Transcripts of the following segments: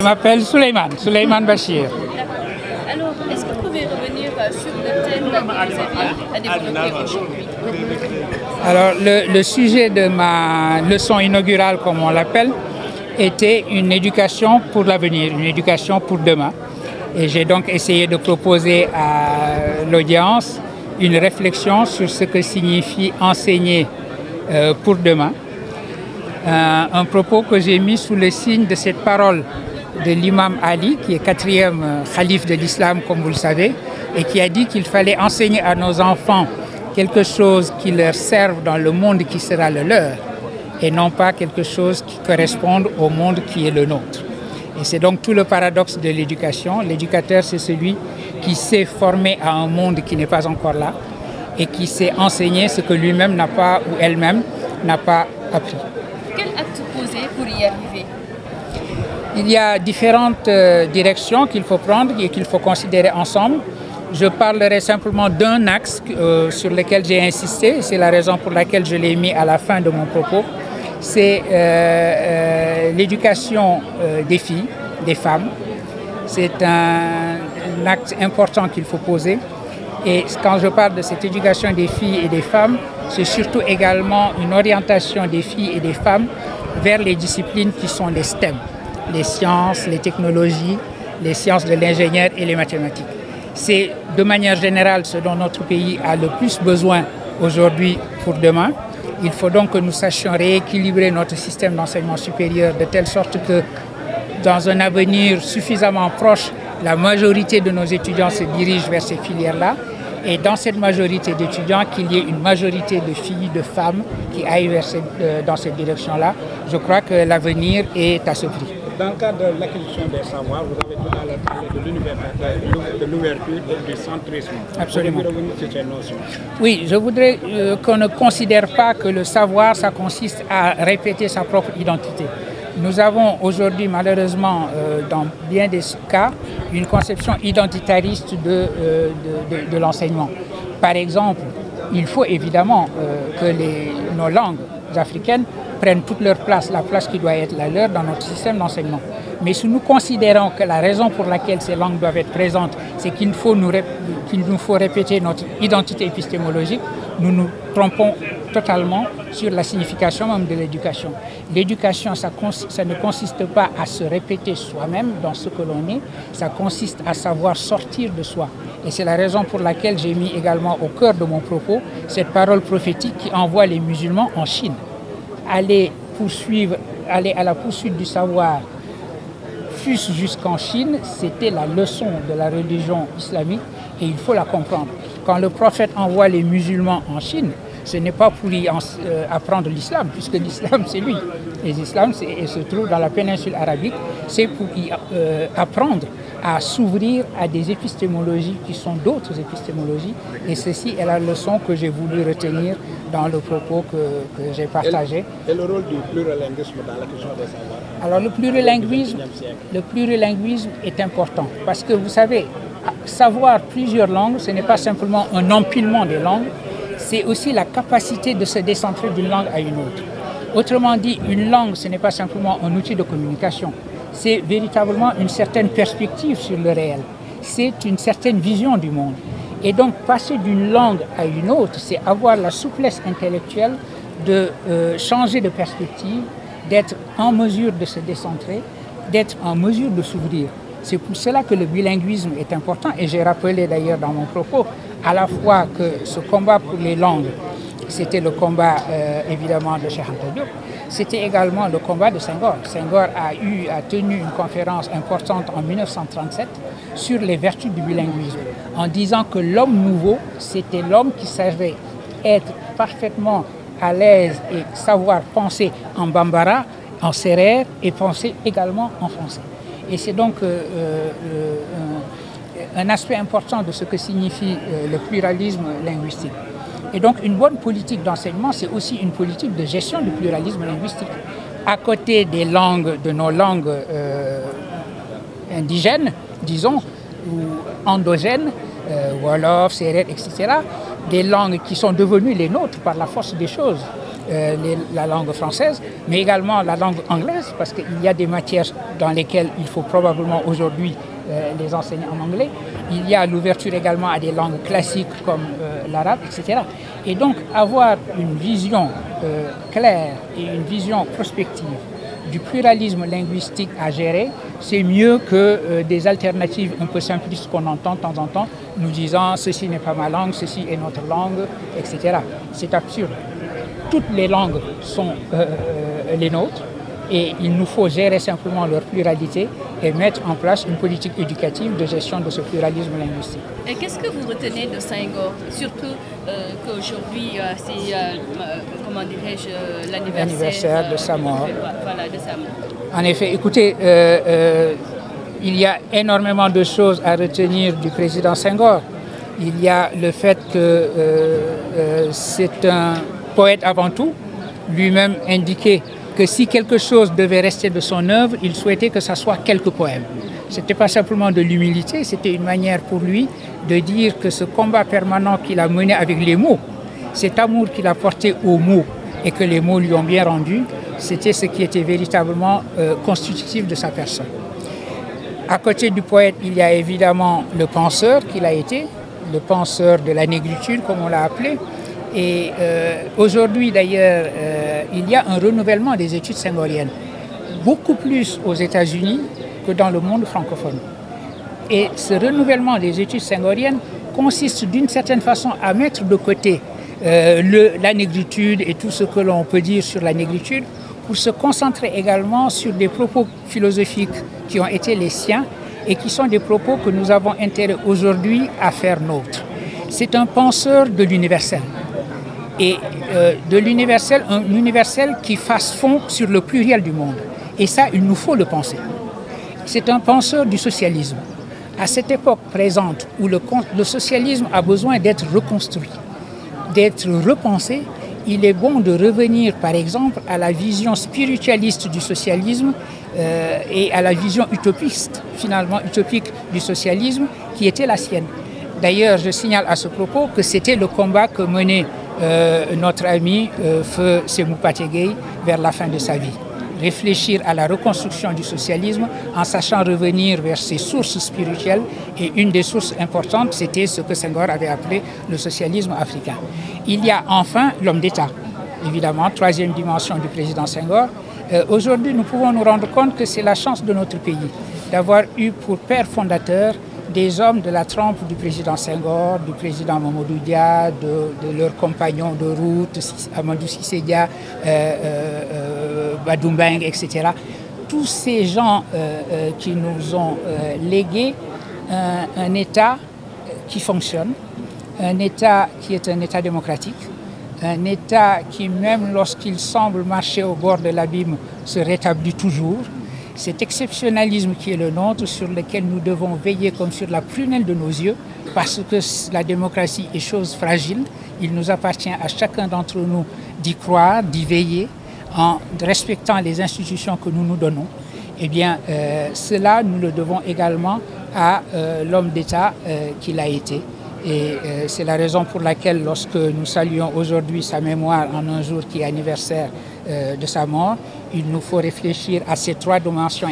m'appelle Souleymane Bachir. Alors, est-ce que vous pouvez revenir sur le thème que vous aviez à développer aujourd'hui? Alors, le sujet de ma leçon inaugurale, comme on l'appelle, était une éducation pour l'avenir, une éducation pour demain. Et j'ai donc essayé de proposer à l'audience une réflexion sur ce que signifie enseigner pour demain. Un propos que j'ai mis sous le signe de cette parole de l'imam Ali, qui est 4e calife de l'islam, comme vous le savez, et qui a dit qu'il fallait enseigner à nos enfants quelque chose qui leur serve dans le monde qui sera le leur, et non pas quelque chose qui corresponde au monde qui est le nôtre. Et c'est donc tout le paradoxe de l'éducation. L'éducateur, c'est celui qui sait former à un monde qui n'est pas encore là et qui sait enseigner ce que lui-même n'a pas ou elle-même n'a pas appris. Quel acte poser pour y arriver? Il y a différentes directions qu'il faut prendre et qu'il faut considérer ensemble. Je parlerai simplement d'un axe sur lequel j'ai insisté. C'est la raison pour laquelle je l'ai mis à la fin de mon propos. C'est l'éducation des filles, des femmes. C'est un acte important qu'il faut poser. Et quand je parle de cette éducation des filles et des femmes, c'est surtout également une orientation des filles et des femmes vers les disciplines qui sont les STEM, les sciences, les technologies, les sciences de l'ingénieur et les mathématiques. C'est de manière générale ce dont notre pays a le plus besoin aujourd'hui pour demain. Il faut donc que nous sachions rééquilibrer notre système d'enseignement supérieur de telle sorte que dans un avenir suffisamment proche, la majorité de nos étudiants se dirigent vers ces filières-là. Et dans cette majorité d'étudiants, qu'il y ait une majorité de filles, de femmes qui aillent dans cette direction-là. Je crois que l'avenir est à ce prix. Dans le cadre de l'acquisition des savoirs, vous avez tout à l'heure parlé de l'ouverture et du centrisme. Absolument. Vous pouvez revenir sur ces notions? Oui, je voudrais qu'on ne considère pas que le savoir, ça consiste à répéter sa propre identité. Nous avons aujourd'hui, malheureusement, dans bien des cas, une conception identitariste de l'enseignement. Par exemple, il faut évidemment que nos langues africaines prennent toute leur place, la place qui doit être la leur dans notre système d'enseignement. Mais si nous considérons que la raison pour laquelle ces langues doivent être présentes, c'est qu'il nous faut répéter notre identité épistémologique, nous nous trompons totalement sur la signification même de l'éducation. L'éducation, ça ne consiste pas à se répéter soi-même dans ce que l'on est, ça consiste à savoir sortir de soi. Et c'est la raison pour laquelle j'ai mis également au cœur de mon propos cette parole prophétique qui envoie les musulmans en Chine. Aller à la poursuite du savoir, fût-ce jusqu'en Chine, c'était la leçon de la religion islamique et il faut la comprendre. Quand le prophète envoie les musulmans en Chine, ce n'est pas pour y apprendre l'islam, puisque l'islam c'est lui. Et l'islam se trouve dans la péninsule arabique, c'est pour y apprendre à s'ouvrir à des épistémologies qui sont d'autres épistémologies. Et ceci est la leçon que j'ai voulu retenir dans le propos que j'ai partagé. Et le rôle du plurilinguisme dans la question des savoirs? Alors le plurilinguisme est important parce que vous savez, savoir plusieurs langues, ce n'est pas simplement un empilement des langues, c'est aussi la capacité de se décentrer d'une langue à une autre. Autrement dit, une langue, ce n'est pas simplement un outil de communication, c'est véritablement une certaine perspective sur le réel, c'est une certaine vision du monde. Et donc, passer d'une langue à une autre, c'est avoir la souplesse intellectuelle de changer de perspective, d'être en mesure de se décentrer, d'être en mesure de s'ouvrir. C'est pour cela que le bilinguisme est important et j'ai rappelé d'ailleurs dans mon propos à la fois que ce combat pour les langues, c'était le combat évidemment de Cheikh Anta Diop, c'était également le combat de Senghor. Senghor a tenu une conférence importante en 1937 sur les vertus du bilinguisme, en disant que l'homme nouveau, c'était l'homme qui savait être parfaitement à l'aise et savoir penser en bambara, en sérère et penser également en français. Et c'est donc un aspect important de ce que signifie le pluralisme linguistique. Et donc une bonne politique d'enseignement, c'est aussi une politique de gestion du pluralisme linguistique. À côté des langues, de nos langues indigènes, disons, ou endogènes, Wolof, Sérère, etc., des langues qui sont devenues les nôtres par la force des choses. la langue française, mais également la langue anglaise, parce qu'il y a des matières dans lesquelles il faut probablement aujourd'hui les enseigner en anglais. Il y a l'ouverture également à des langues classiques comme l'arabe, etc. Et donc avoir une vision claire et une vision prospective du pluralisme linguistique à gérer, c'est mieux que des alternatives un peu simplistes qu'on entend de temps en temps, nous disant ceci n'est pas ma langue, ceci est notre langue, etc. C'est absurde. Toutes les langues sont les nôtres et il nous faut gérer simplement leur pluralité et mettre en place une politique éducative de gestion de ce pluralisme linguistique. Et qu'est-ce que vous retenez de Senghor? Surtout qu'aujourd'hui, c'est, comment dirais-je, l'anniversaire de sa mort. Voilà, de sa mort. En effet, écoutez, il y a énormément de choses à retenir du président Senghor. Il y a le fait que c'est un poète avant tout, lui-même indiqué que si quelque chose devait rester de son œuvre, il souhaitait que ça soit quelques poèmes. Ce n'était pas simplement de l'humilité, c'était une manière pour lui de dire que ce combat permanent qu'il a mené avec les mots, cet amour qu'il a porté aux mots et que les mots lui ont bien rendu, c'était ce qui était véritablement constitutif de sa personne. À côté du poète, il y a évidemment le penseur qu'il a été, le penseur de la négritude, comme on l'a appelé. Et aujourd'hui, d'ailleurs, il y a un renouvellement des études senghoriennes, beaucoup plus aux États-Unis que dans le monde francophone. Et ce renouvellement des études senghoriennes consiste d'une certaine façon à mettre de côté la négritude et tout ce que l'on peut dire sur la négritude pour se concentrer également sur des propos philosophiques qui ont été les siens et qui sont des propos que nous avons intérêt aujourd'hui à faire nôtres. C'est un penseur de l'universel. Et de l'universel, un universel qui fasse fond sur le pluriel du monde. Et ça, il nous faut le penser. C'est un penseur du socialisme. À cette époque présente où le socialisme a besoin d'être reconstruit, d'être repensé, il est bon de revenir, par exemple, à la vision spiritualiste du socialisme et à la vision utopiste, finalement utopique du socialisme, qui était la sienne. D'ailleurs, je signale à ce propos que c'était le combat que menait notre ami Feu Sémou Pathé Gueye vers la fin de sa vie. Réfléchir à la reconstruction du socialisme en sachant revenir vers ses sources spirituelles. Et une des sources importantes, c'était ce que Senghor avait appelé le socialisme africain. Il y a enfin l'homme d'État, évidemment, troisième dimension du président Senghor. Aujourd'hui, nous pouvons nous rendre compte que c'est la chance de notre pays d'avoir eu pour père fondateur des hommes de la trempe du président Senghor, du président Mamadou Dia, de leurs compagnons de route, Amadou Cissé Dia, Badou Mbengue, etc. Tous ces gens qui nous ont légué un État qui fonctionne, un État qui est un État démocratique, un État qui, même lorsqu'il semble marcher au bord de l'abîme, se rétablit toujours. Cet exceptionnalisme qui est le nôtre, sur lequel nous devons veiller comme sur la prunelle de nos yeux, parce que la démocratie est chose fragile. Il nous appartient à chacun d'entre nous d'y croire, d'y veiller, en respectant les institutions que nous nous donnons. Eh bien, cela, nous le devons également à l'homme d'État qu'il a été. Et c'est la raison pour laquelle, lorsque nous saluons aujourd'hui sa mémoire en un jour qui est anniversaire de sa mort, il nous faut réfléchir à ces trois dimensions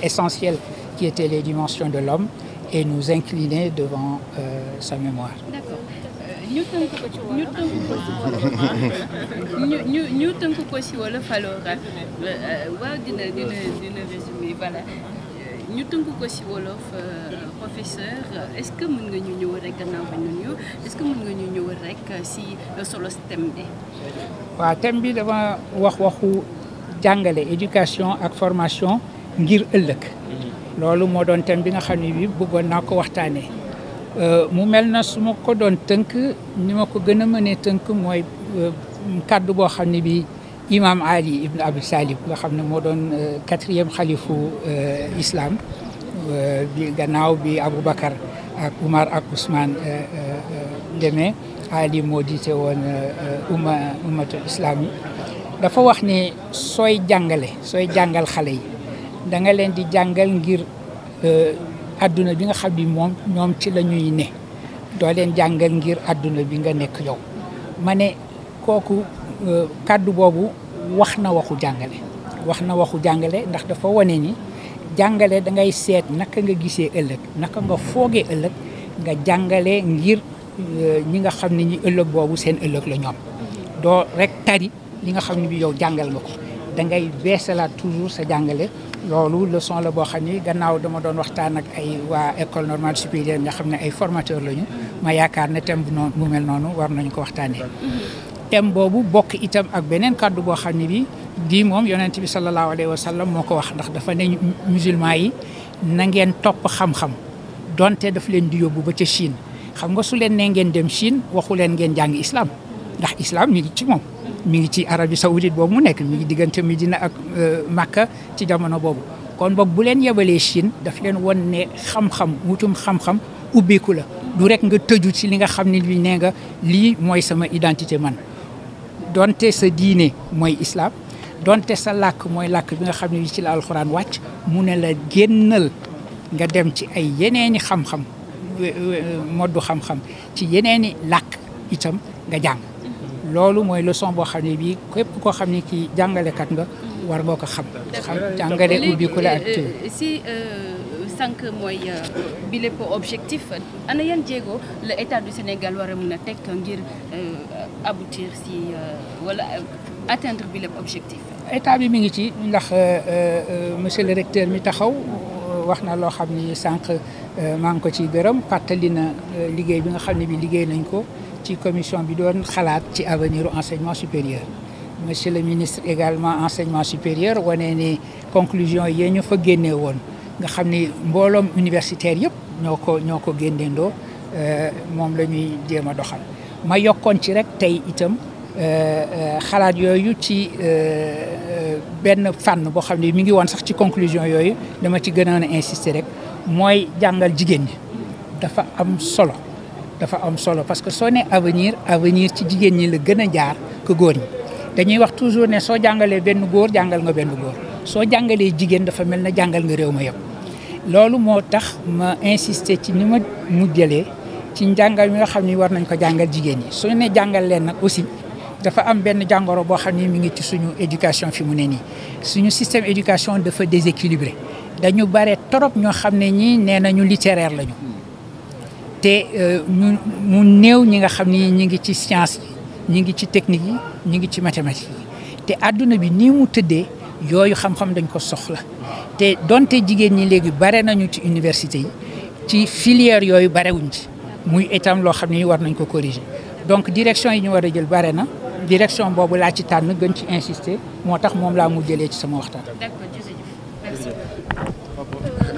essentielles qui étaient les dimensions de l'homme et nous incliner devant sa mémoire. D'accord. ñu tënk ko ci wolof alors waaw dina résumé voilà ñu tënk ko ci wolof professeur est-ce que mën nga ñu ñëw rek gannaaw ba ñu ñëw est-ce que mën nga ñu ñëw rek ci solo thème bi. waaw thème bi dama waxu jàngale éducation ak formation ngir ëllëg loolu moo doon thème bi nga xam ne bi bëggoon naa ko waxtaanee mu mel na su ma ko doon tënk ni ma ko gën a mënee tënk mooy kàddu boo xam ne bi imam Ali ibn Abi Talib nga xam ne moo doon 4e xalifu islam bi gannaaw bi Aboubacar ak Umar ak Ousmane demee Ali moo jiite woon ummatul islam yi dafa wax ne sooy jàngal xale yi da nga leen di jàngal ngir adduna bi nga xam ni moom ñoom ci la ñuy ne doo leen jàngal ngir adduna bi nga nekk yow ma ne kooku kàddu boobu wax na waxu jàngale ndax dafa wane ni jàngale da ngay seet naka nga gisee ëllëg naka nga foogee ëllëg nga jàngale ngir ñi nga xam ne ñi ëllëg boobu seen ëllëg la ñoom doo rek tari li nga xam ne bi yow jàngal nga ko da ngay beesalaat toujours sa jàngale. loolu leçon la boo xam ni gannaaw dama doon waxtaan ak ay waa école normale supérieure nga xam ne ay formateur lañu ma yaakaar ne thème bu mel noonu war nañu ko waxtaanee. thème boobu bokk itam ak beneen kàddu boo xam ne bii moom yonent bi sallallahu alayhi wa sallam moo ko wax ndax dafa ne musulman yi na ngeen topp xam-xam donte daf leen di yóbbu ba ca Chine xam nga su leen ne ngeen dem Chine waxu leen ngeen jàng islam ndax islam mi ngi ci moom. mi ngi ci Arabie Saoudite boobu mu nekk mi ngi diggante Medina ak Makka ci jamono boobu kon boog bu leen yebalee Chine daf leen won ne xam-xam wutum xam-xam ubbeeku la du rek nga tëju ci li nga xam ne li nee nga lii mooy sama identité man donte sa diine mooy islam donte sa làkk mooy làkk bi nga xam ne ci la alxuraan wàcc mu ne la génnal nga dem ci ay yeneeni xam-xam moddu xam-xam ci yeneeni làkk itam nga jàng loolu mooy leçon boo xam ne bii képp koo xam ne kii jàngalekat nga war nga ko xam jàngale ubbi ko la ak si sànq mooy bi lépp objectif ana yan jéego la état du Sénégal war a mën a teg ngir aboutir si wala atteindre bi lépp objectif. état bi mi ngi ci ndax monsieur le recteur mi taxaw wax na loo xam ni sànq maa ngi ko ciy gërëm fàttali na liggéey bi nga xam ne bi liggéey nañ ko ci commission bi doon xalaat ci avenir u enseignement supérieur. monsieur le ministre également enseignement supérieur wane ni conclusion yi ñu fa génnee woon nga xam ni mbooloom universitaire yëpp ñoo ko génneendoo moom la ñuy jéem a doxal ma yokkoon ci rek tey itam xalaat yooyu ci benn fànn boo xam ne mi ngi woon sax ci conclusion yooyu dama ci gënoon a insister rek mooy jàngal jigéen ñi dafa am solo parce que soo ne avenir ci jigéen ñi la gën a jaar ko góor ñi dañuy wax toujours ne soo jàngalee benn góor jàngal nga benn góor soo jàngalee jigéen dafa mel na jàngal nga réew ma yëpp loolu moo tax ma insister ci ni ma mujjalee ci njàngal mi nga xam ni war nañ ko jàngal jigéen ñi su ne jàngal leen nag aussi dafa am benn jàngoro boo xam ni mi ngi ci suñu éducation fi mu ne nii suñu système éducation dafa déséquilibré dañu bare trop ñoo xam ne ñii nee nañu littéraire lañu te mu néew ñi nga xam ni ñi ngi ci science ñi ngi ci technique yi ñi ngi ci mathématique yi te àdduna bi nii mu tëddee yooyu xam-xam dañ ko soxla te donte jigéen ñi léegi bare nañu ci université yi ci filière yooyu barewuñ ci muy itam loo xam ne war nañ ko corriger donc direction yi ñu war a jël bare na direction boobu laa ci tànn gën ci insister moo tax moom laa mu jëlee ci sama waxtaan. D'accord, jërëjëf. Merci.